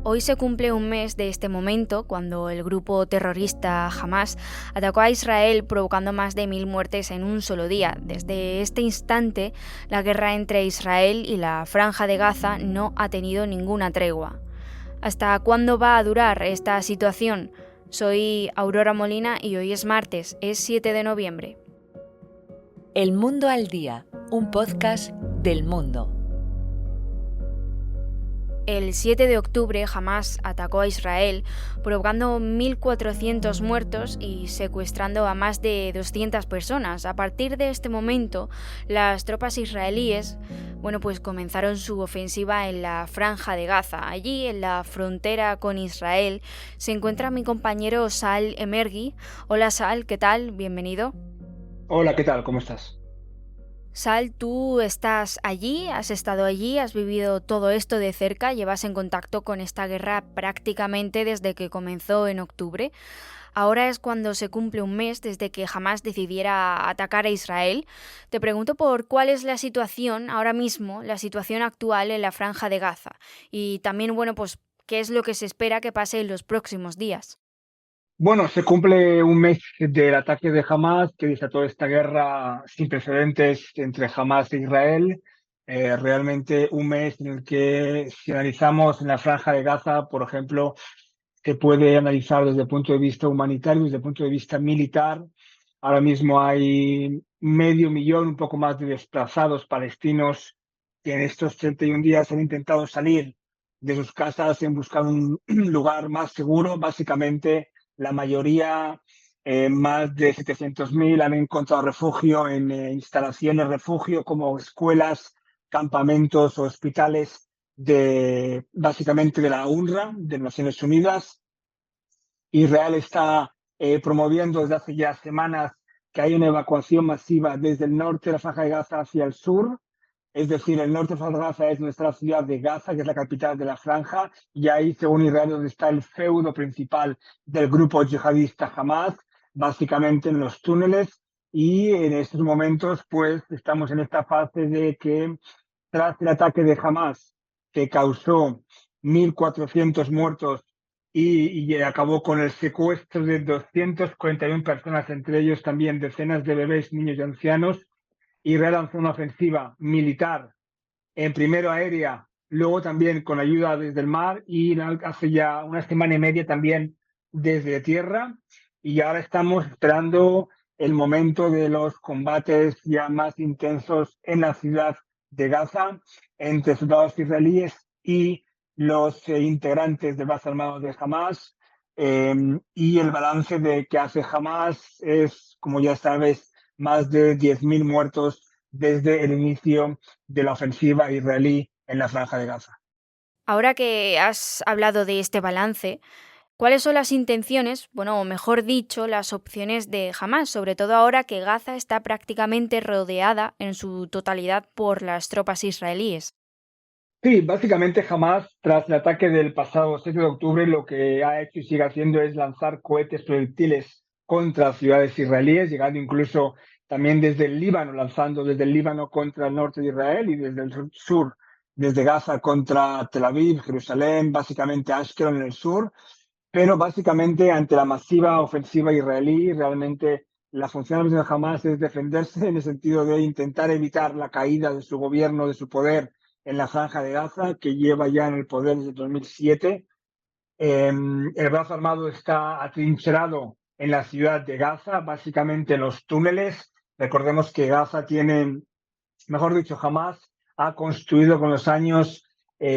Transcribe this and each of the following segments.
Hoy se cumple un mes de este momento, cuando el grupo terrorista Hamas atacó a Israel provocando más de 1000 muertes en un solo día. Desde este instante, la guerra entre Israel y la Franja de Gaza no ha tenido ninguna tregua. ¿Hasta cuándo va a durar esta situación? Soy Aurora Molina y hoy es martes, es 7 de noviembre. El Mundo al Día, un podcast del Mundo. El 7 de octubre Hamas atacó a Israel, provocando 1.400 muertos y secuestrando a más de 200 personas. A partir de este momento, las tropas israelíes comenzaron su ofensiva en la Franja de Gaza. Allí, en la frontera con Israel, se encuentra mi compañero Sal Emergui. Hola Sal, ¿qué tal? Bienvenido. Hola, ¿qué tal? ¿Cómo estás? Sal, tú estás allí, has estado allí, has vivido todo esto de cerca, llevas en contacto con esta guerra prácticamente desde que comenzó en octubre. Ahora es cuando se cumple un mes desde que Hamás decidiera atacar a Israel. Te pregunto por cuál es la situación ahora mismo, la situación actual en la Franja de Gaza. Y también, qué es lo que se espera que pase en los próximos días. Bueno, se cumple un mes del ataque de Hamas que desató esta guerra sin precedentes entre Hamas e Israel. Realmente un mes en el que, si analizamos en la Franja de Gaza, por ejemplo, se puede analizar desde el punto de vista humanitario, desde el punto de vista militar. Ahora mismo hay 500.000, un poco más, de desplazados palestinos que en estos 31 días han intentado salir de sus casas en buscar un lugar más seguro. Básicamente, la mayoría, más de 700.000, han encontrado refugio en instalaciones refugio como escuelas, campamentos o hospitales básicamente de la UNRWA, de Naciones Unidas. Israel está promoviendo desde hace ya semanas que hay una evacuación masiva desde el norte de la Franja de Gaza hacia el sur. Es decir, el norte de la Franja de Gaza es nuestra ciudad de Gaza, que es la capital de la Franja, y ahí, según Israel, donde está el feudo principal del grupo yihadista Hamas, básicamente en los túneles. Y en estos momentos, pues, estamos en esta fase de que, tras el ataque de Hamas, que causó 1.400 muertos y acabó con el secuestro de 241 personas, entre ellos también decenas de bebés, niños y ancianos, Israel lanzó una ofensiva militar, en primero aérea, luego también con ayuda desde el mar y hace ya una semana y media también desde tierra. Y ahora estamos esperando el momento de los combates ya más intensos en la ciudad de Gaza entre soldados israelíes y los integrantes del brazo armado de Hamas. Y el balance de que hace Hamas es, como ya sabes, más de 10.000 muertos desde el inicio de la ofensiva israelí en la Franja de Gaza. Ahora que has hablado de este balance, ¿cuáles son las intenciones, o mejor dicho, las opciones de Hamás, sobre todo ahora que Gaza está prácticamente rodeada en su totalidad por las tropas israelíes? Sí, básicamente Hamas, tras el ataque del pasado 7 de octubre, lo que ha hecho y sigue haciendo es lanzar cohetes proyectiles contra ciudades israelíes, llegando incluso también desde el Líbano, lanzando desde el Líbano contra el norte de Israel y desde el sur, desde Gaza contra Tel Aviv, Jerusalén, básicamente Ashkelon en el sur. Pero básicamente, ante la masiva ofensiva israelí, realmente la función de Hamas es defenderse, en el sentido de intentar evitar la caída de su gobierno, de su poder en la Franja de Gaza, que lleva ya en el poder desde 2007. El brazo armado está atrincherado en la ciudad de Gaza, básicamente en los túneles. Recordemos que Gaza tiene, mejor dicho, Hamas ha construido con los años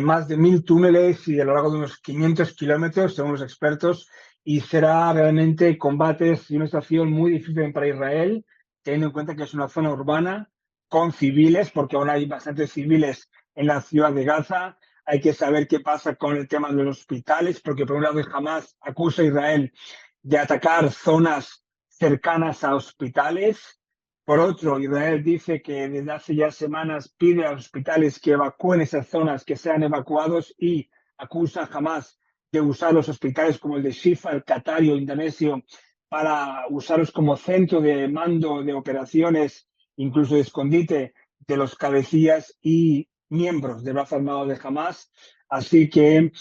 más de 1.000 túneles y a lo largo de unos 500 kilómetros, según los expertos, y será realmente combates y una situación muy difícil para Israel, teniendo en cuenta que es una zona urbana con civiles, porque aún hay bastantes civiles en la ciudad de Gaza. Hay que saber qué pasa con el tema de los hospitales, porque por un lado Hamas acusa a Israel de atacar zonas cercanas a hospitales. Por otro, Israel dice que desde hace ya semanas pide a los hospitales que evacúen esas zonas, que sean evacuados, y acusa jamás de usar los hospitales como el de Shifa, el qatario, el indonesio, para usarlos como centro de mando de operaciones, incluso de escondite de los cabecillas y miembros del brazo armado de Hamas. Así que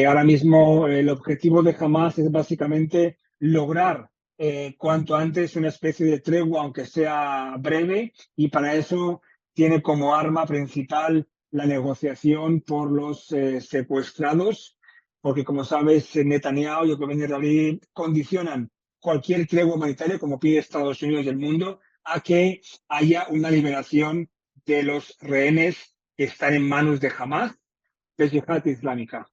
ahora mismo el objetivo de Hamas es básicamente lograr cuanto antes una especie de tregua, aunque sea breve, y para eso tiene como arma principal la negociación por los secuestrados, porque como sabes, Netanyahu y el gobierno israelí condicionan cualquier tregua humanitaria, como pide Estados Unidos y el mundo, a que haya una liberación de los rehenes que están en manos de Hamas, de Yihad Islámica.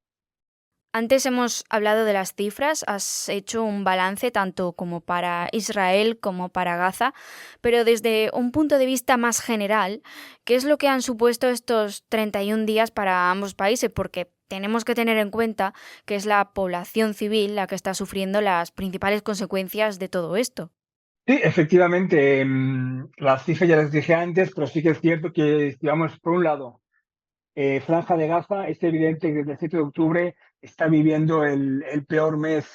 Antes hemos hablado de las cifras, has hecho un balance tanto como para Israel como para Gaza, pero desde un punto de vista más general, ¿qué es lo que han supuesto estos 31 días para ambos países? Porque tenemos que tener en cuenta que es la población civil la que está sufriendo las principales consecuencias de todo esto. Sí, efectivamente, las cifras ya las dije antes, pero sí que es cierto que, digamos, por un lado, Franja de Gaza, es evidente que desde el 7 de octubre está viviendo el peor mes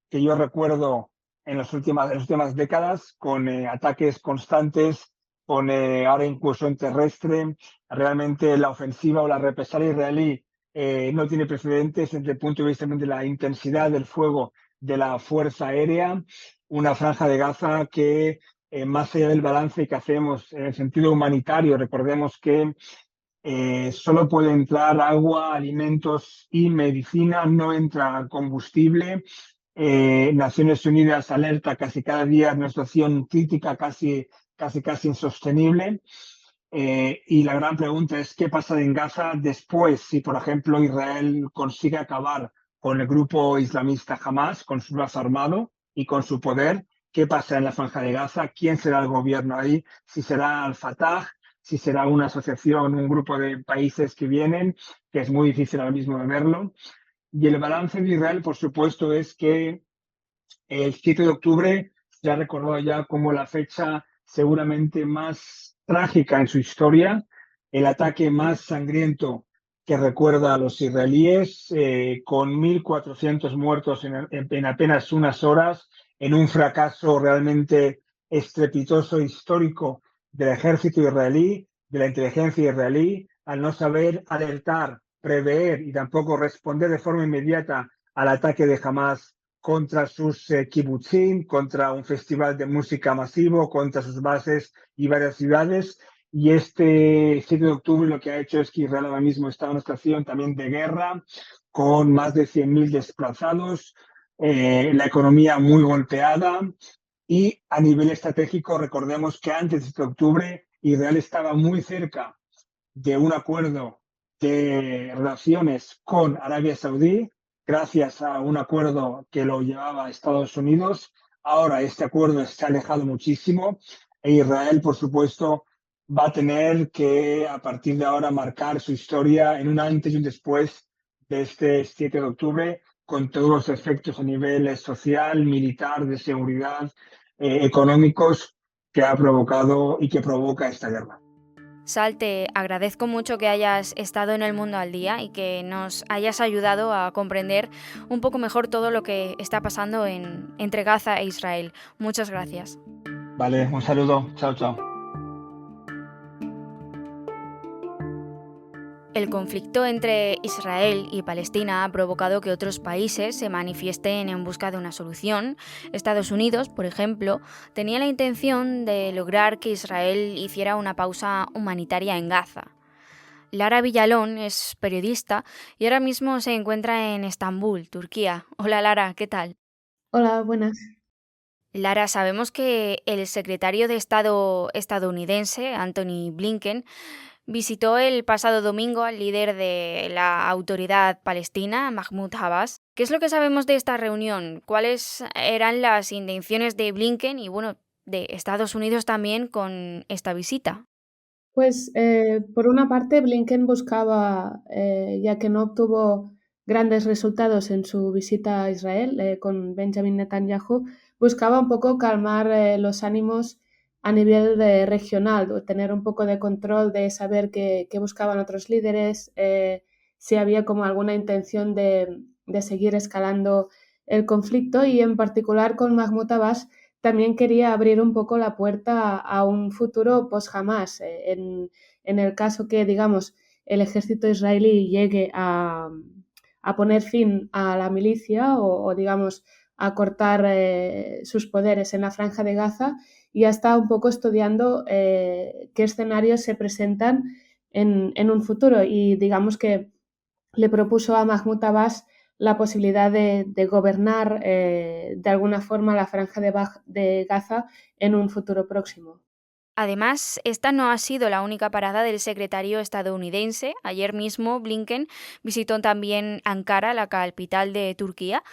que yo recuerdo en las últimas décadas, con ataques constantes, con ahora incursión terrestre. Realmente la ofensiva o la represalia israelí no tiene precedentes desde el punto de vista de la intensidad del fuego de la Fuerza Aérea. Una Franja de Gaza que, más allá del balance que hacemos en el sentido humanitario, recordemos que solo puede entrar agua, alimentos y medicina, no entra combustible. Naciones Unidas alerta casi cada día de una situación crítica, casi insostenible. Y la gran pregunta es qué pasa en Gaza después, si por ejemplo Israel consigue acabar con el grupo islamista Hamas, con su brazo armado y con su poder. ¿Qué pasa en la Franja de Gaza? ¿Quién será el gobierno ahí? Si será Al-Fatah, si será una asociación, un grupo de países que vienen, que es muy difícil ahora mismo de verlo. Y el balance de Israel, por supuesto, es que el 7 de octubre se ha recordado ya como la fecha seguramente más trágica en su historia, el ataque más sangriento que recuerda a los israelíes, con 1.400 muertos en apenas unas horas, en un fracaso realmente estrepitoso, histórico del ejército israelí, de la inteligencia israelí, al no saber alertar, prever y tampoco responder de forma inmediata al ataque de Hamas contra sus kibutzim, contra un festival de música masivo, contra sus bases y varias ciudades. Y este 7 de octubre lo que ha hecho es que Israel ahora mismo está en una situación también de guerra, con más de 100.000 desplazados, la economía muy golpeada. Y a nivel estratégico, recordemos que antes de 7 de octubre Israel estaba muy cerca de un acuerdo de relaciones con Arabia Saudí, gracias a un acuerdo que lo llevaba a Estados Unidos. Ahora este acuerdo se ha alejado muchísimo e Israel, por supuesto, va a tener que, a partir de ahora, marcar su historia en un antes y un después de este 7 de octubre, con todos los efectos a nivel social, militar, de seguridad, económicos que ha provocado y que provoca esta guerra. Sal, te agradezco mucho que hayas estado en El Mundo al Día y que nos hayas ayudado a comprender un poco mejor todo lo que está pasando entre Gaza e Israel. Muchas gracias. Vale, un saludo. Chao, chao. El conflicto entre Israel y Palestina ha provocado que otros países se manifiesten en busca de una solución. Estados Unidos, por ejemplo, tenía la intención de lograr que Israel hiciera una pausa humanitaria en Gaza. Lara Villalón es periodista y ahora mismo se encuentra en Estambul, Turquía. Hola Lara, ¿qué tal? Hola, buenas. Lara, sabemos que el secretario de Estado estadounidense, Anthony Blinken, visitó el pasado domingo al líder de la autoridad palestina, Mahmoud Abbas. ¿Qué es lo que sabemos de esta reunión? ¿Cuáles eran las intenciones de Blinken y, bueno, de Estados Unidos también con esta visita? Pues por una parte, Blinken buscaba, ya que no obtuvo grandes resultados en su visita a Israel con Benjamin Netanyahu, buscaba un poco calmar los ánimos a nivel regional, o tener un poco de control de saber qué buscaban otros líderes, si había como alguna intención de seguir escalando el conflicto y en particular con Mahmoud Abbas también quería abrir un poco la puerta a un futuro post-Hamas, en el caso que, digamos, el ejército israelí llegue a poner fin a la milicia o digamos, a cortar sus poderes en la Franja de Gaza, y ha estado un poco estudiando qué escenarios se presentan en un futuro, y digamos que le propuso a Mahmoud Abbas la posibilidad de gobernar de alguna forma la Franja de Gaza en un futuro próximo. Además, esta no ha sido la única parada del secretario estadounidense. Ayer mismo Blinken visitó también Ankara, la capital de Turquía.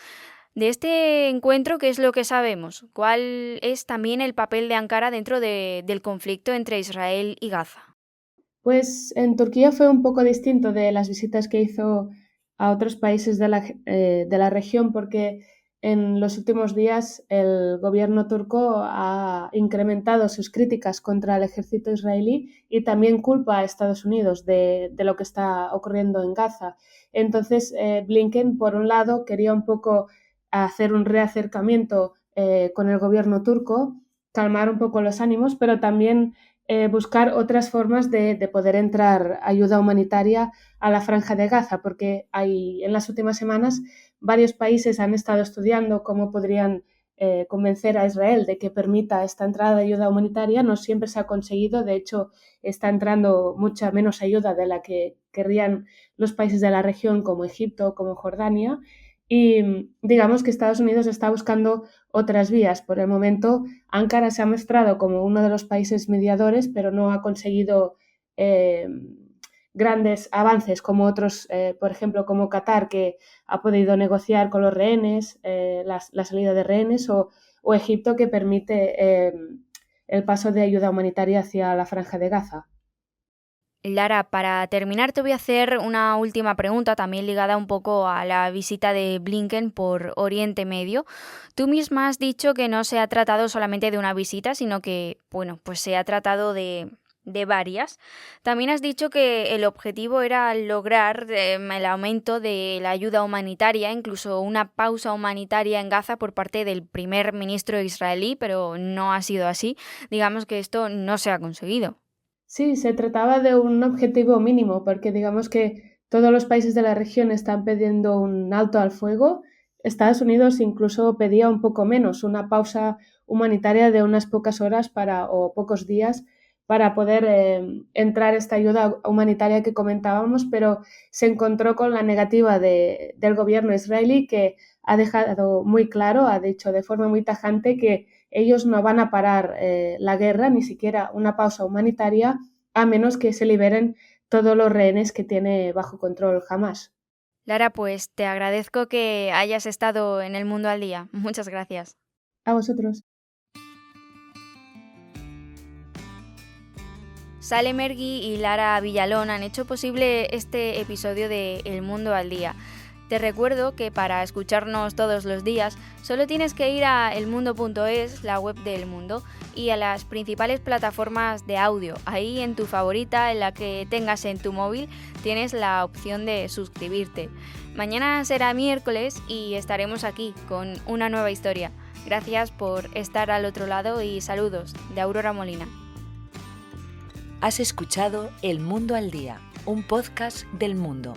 De este encuentro, ¿qué es lo que sabemos? ¿Cuál es también el papel de Ankara dentro del conflicto entre Israel y Gaza? Pues en Turquía fue un poco distinto de las visitas que hizo a otros países de la región, porque en los últimos días el gobierno turco ha incrementado sus críticas contra el ejército israelí y también culpa a Estados Unidos de lo que está ocurriendo en Gaza. Entonces, Blinken, por un lado, quería un poco hacer un reacercamiento con el gobierno turco, calmar un poco los ánimos, pero también buscar otras formas de poder entrar ayuda humanitaria a la Franja de Gaza, porque en las últimas semanas varios países han estado estudiando cómo podrían convencer a Israel de que permita esta entrada de ayuda humanitaria. No siempre se ha conseguido, de hecho está entrando mucha menos ayuda de la que querrían los países de la región como Egipto o como Jordania, y digamos que Estados Unidos está buscando otras vías. Por el momento, Ankara se ha mostrado como uno de los países mediadores, pero no ha conseguido grandes avances como otros, por ejemplo, como Qatar, que ha podido negociar con los rehenes, la salida de rehenes, o Egipto, que permite el paso de ayuda humanitaria hacia la Franja de Gaza. Lara, para terminar te voy a hacer una última pregunta, también ligada un poco a la visita de Blinken por Oriente Medio. Tú misma has dicho que no se ha tratado solamente de una visita, sino que, bueno, pues se ha tratado de varias. También has dicho que el objetivo era lograr el aumento de la ayuda humanitaria, incluso una pausa humanitaria en Gaza por parte del primer ministro israelí, pero no ha sido así. Digamos que esto no se ha conseguido. Sí, se trataba de un objetivo mínimo, porque digamos que todos los países de la región están pidiendo un alto al fuego. Estados Unidos incluso pedía un poco menos, una pausa humanitaria de unas pocas horas o pocos días para poder entrar esta ayuda humanitaria que comentábamos, pero se encontró con la negativa del gobierno israelí, que ha dejado muy claro, ha dicho de forma muy tajante que ellos no van a parar la guerra, ni siquiera una pausa humanitaria, a menos que se liberen todos los rehenes que tiene bajo control Hamás. Lara, pues te agradezco que hayas estado en El Mundo al Día. Muchas gracias. A vosotros. Sale Mergui y Lara Villalón han hecho posible este episodio de El Mundo al Día. Te recuerdo que para escucharnos todos los días solo tienes que ir a elmundo.es, la web de El Mundo, y a las principales plataformas de audio. Ahí en tu favorita, en la que tengas en tu móvil, tienes la opción de suscribirte. Mañana será miércoles y estaremos aquí con una nueva historia. Gracias por estar al otro lado y saludos de Aurora Molina. Has escuchado El Mundo al Día, un podcast del Mundo.